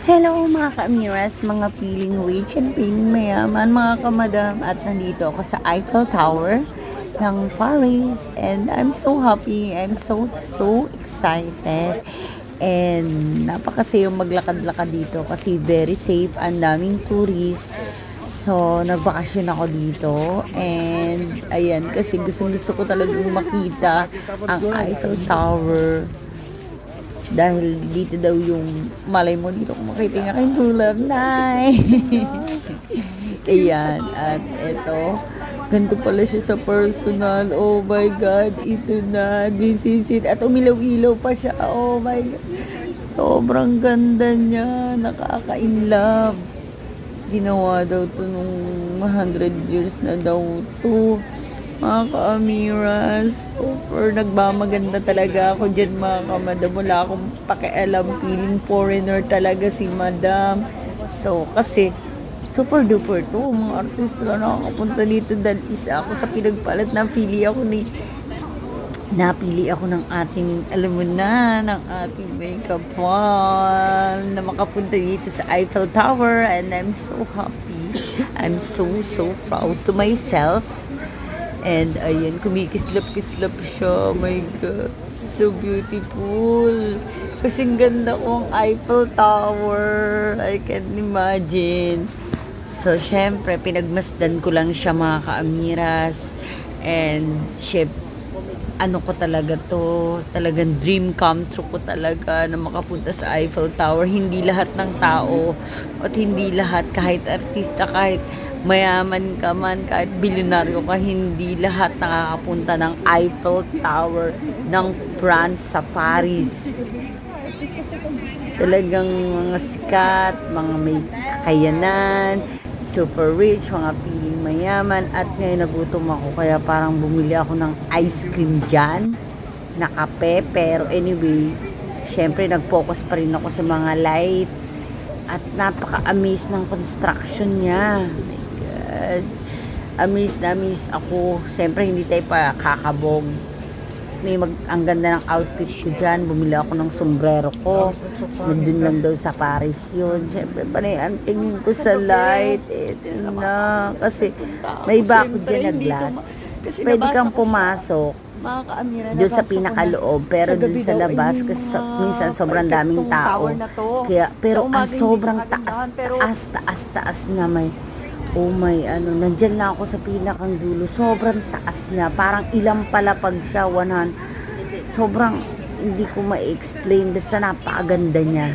Hello mga ka-amiras, mga feeling rich and feeling mayaman, mga kamadam. At nandito ako sa Eiffel Tower ng Paris. And I'm so happy, I'm so excited. And napakasayang maglakad-lakad dito kasi very safe, ang daming tourists. So, nagbakasyon ako dito. And ayan, kasi gusto ko talagang makita ang Eiffel Tower. Dahil dito daw yung malay mo dito kung makita yung aking true love na. Ayan. At eto, ganito pala siya sa personal. Oh my God, ito na. This is it. At umilaw-ilaw pa siya. Oh my God. Sobrang ganda niya. Nakaka-inlove. Ginawa daw to nung 100 years na daw to. Mga ka-amiras, super nagmamaganda talaga ako dyan mga kamadam. Wala akong pakialam, feeling foreigner talaga si madam. So, kasi super duper to, mga artist na nakakapunta dito dahil isa ako sa pinagpalat na napili ako ng ating, alam mo na, ng ating makeup wall na makapunta dito sa Eiffel Tower, and I'm so happy. I'm so proud to myself. And ayan, kumikislap-kislap siya. Oh my God. So beautiful. Kasing ganda ko ang Eiffel Tower. I can't imagine. So, syempre, pinagmasdan ko lang siya mga ka-amiras. And, ano ko talaga to, talagang dream come true ko talaga na makapunta sa Eiffel Tower. Hindi lahat ng tao at hindi lahat, kahit artista, kahit mayaman ka man, kahit bilyonaryo ka, hindi lahat nakakapunta ng Eiffel Tower ng France sa Paris. Talagang mga sikat, mga may kakayanan, super rich, mga piling mayaman. At ngayon nagutom ako, kaya parang bumili ako ng ice cream dyan na kape. Pero anyway, syempre nag-focus pa rin ako sa mga light. At napaka-amaze ng construction niya. Amaze na amaze ako. Siyempre, hindi tayo pa kakabog. Ang ganda ng outfit ko dyan. Bumili ako ng sombrero ko. Nandun lang daw sa Paris yun. Siyempre, panay ang tingin ko sa light. Ito na. Kasi may bako dyan na glass. Pwede kang pumasok doon sa pinakaloob, pero doon sa labas kasi minsan sobrang daming tao. Kaya, pero sobrang taas nga may. Oh my, nandyan lang ako sa pinakang dulo. Sobrang taas niya. Parang ilang palapag siya, 100. Sobrang, hindi ko ma-explain. Basta napakaganda niya.